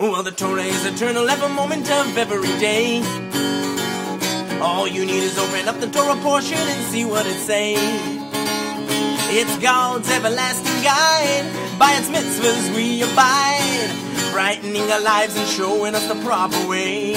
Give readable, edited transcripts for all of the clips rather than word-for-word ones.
Well, the Torah is eternal, every moment of every day. All you need is open up the Torah portion and see what it says. It's God's everlasting guide. By its mitzvahs we abide, brightening our lives and showing us the proper way.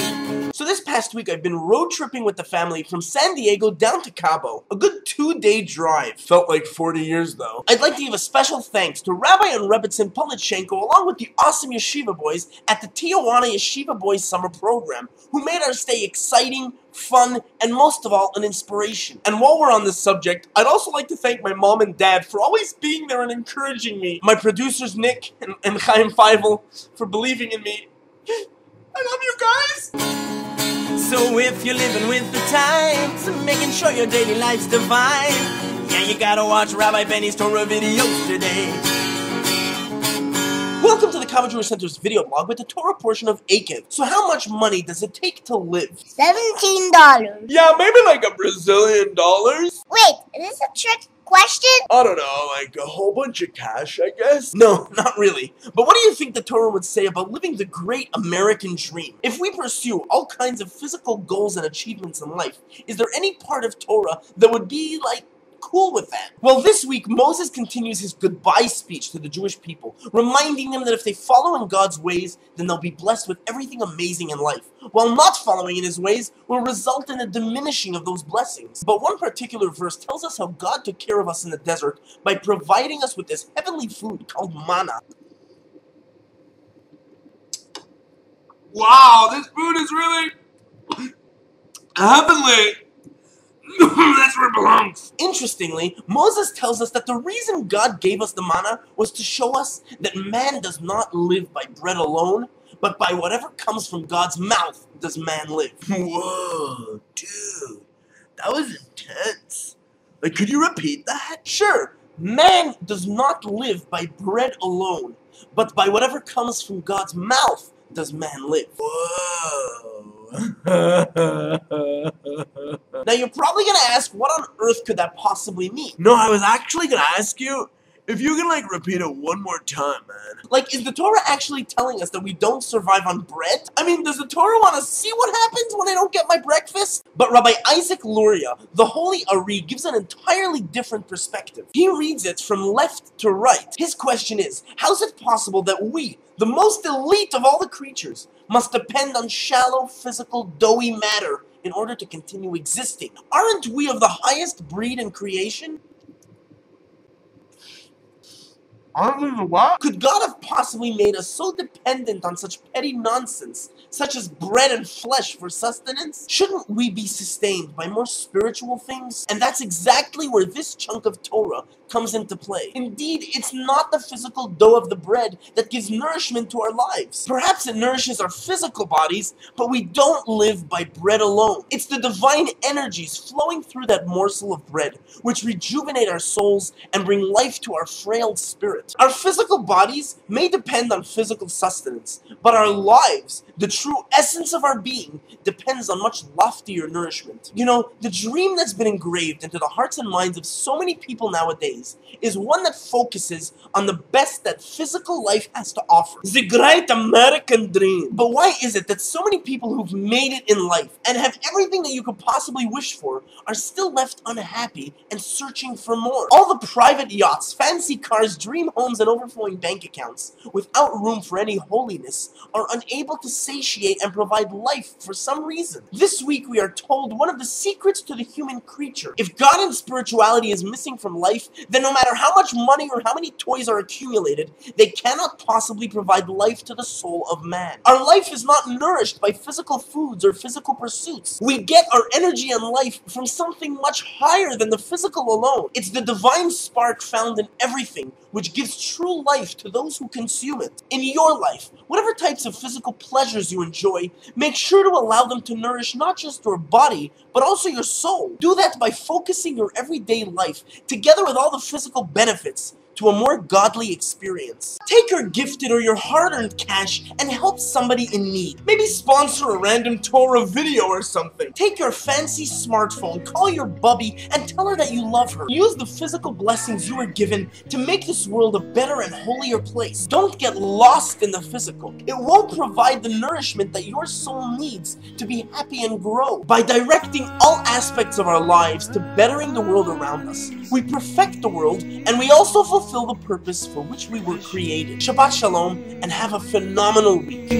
So this past week I've been road tripping with the family from San Diego down to Cabo. A good 2-day drive. Felt like 40 years though. I'd like to give a special thanks to Rabbi and Rebbetzin Politchenko along with the awesome Yeshiva boys at the Tijuana Yeshiva Boys Summer Program, who made our stay exciting, fun, and most of all, an inspiration. And while we're on this subject, I'd also like to thank my mom and dad for always being there and encouraging me. My producers Nick and Chaim Feivel for believing in me. I love you guys! So if you're living with the times, making sure your daily life's divine, yeah, you gotta watch Rabbi Benny's Torah videos today. Welcome to the Cabo Jewish Center's video blog with the Torah portion of Eikev. So how much money does it take to live? $17. Yeah, maybe like a Brazilian dollars? Wait, is this a trick question? I don't know, like a whole bunch of cash, I guess? No, not really. But what do you think the Torah would say about living the great American dream? If we pursue all kinds of physical goals and achievements in life, is there any part of Torah that would be, like, cool with that? Well, this week, Moses continues his goodbye speech to the Jewish people, reminding them that if they follow in God's ways, then they'll be blessed with everything amazing in life, while not following in his ways will result in a diminishing of those blessings. But one particular verse tells us how God took care of us in the desert by providing us with this heavenly food called manna. Wow, this food is really heavenly. That's where it belongs. Interestingly, Moses tells us that the reason God gave us the manna was to show us that man does not live by bread alone, but by whatever comes from God's mouth does man live. Whoa, dude, that was intense. Like, could you repeat that? Sure, man does not live by bread alone, but by whatever comes from God's mouth does man live. Whoa. Now you're probably gonna ask, what on earth could that possibly mean? No, I was actually gonna ask you if you can, like, repeat it one more time, man. Like, is the Torah actually telling us that we don't survive on bread? I mean, does the Torah want to see what happens when I don't get my breakfast? But Rabbi Isaac Luria, the Holy Ari, gives an entirely different perspective. He reads it from left to right. His question is, how is it possible that we, the most elite of all the creatures, must depend on shallow, physical, doughy matter in order to continue existing? Aren't we of the highest breed in creation? What? Could God have possibly made us so dependent on such petty nonsense, such as bread and flesh for sustenance? Shouldn't we be sustained by more spiritual things? And that's exactly where this chunk of Torah comes into play. Indeed, it's not the physical dough of the bread that gives nourishment to our lives. Perhaps it nourishes our physical bodies, but we don't live by bread alone. It's the divine energies flowing through that morsel of bread which rejuvenate our souls and bring life to our frail spirit. Our physical bodies may depend on physical sustenance, but our lives, the true essence of our being, depends on much loftier nourishment. You know, the dream that's been engraved into the hearts and minds of so many people nowadays is one that focuses on the best that physical life has to offer. The great American dream. But why is it that so many people who've made it in life and have everything that you could possibly wish for are still left unhappy and searching for more? All the private yachts, fancy cars, dream homes, and overflowing bank accounts, without room for any holiness, are unable to satiate and provide life for some reason. This week we are told one of the secrets to the human creature. If God and spirituality is missing from life, then no matter how much money or how many toys are accumulated, they cannot possibly provide life to the soul of man. Our life is not nourished by physical foods or physical pursuits. We get our energy and life from something much higher than the physical alone. It's the divine spark found in everything, which gives true life to those who consume it. In your life, whatever types of physical pleasures you enjoy, make sure to allow them to nourish not just your body, but also your soul. Do that by focusing your everyday life, together with all the physical benefits, to a more godly experience. Take your gifted or your hard-earned cash and help somebody in need. Maybe sponsor a random Torah video or something. Take your fancy smartphone, call your bubby, and tell her that you love her. Use the physical blessings you were given to make this world a better and holier place. Don't get lost in the physical. It won't provide the nourishment that your soul needs to be happy and grow. By directing all aspects of our lives to bettering the world around us, we perfect the world and we also fulfill the purpose for which we were created. Shabbat Shalom and have a phenomenal week.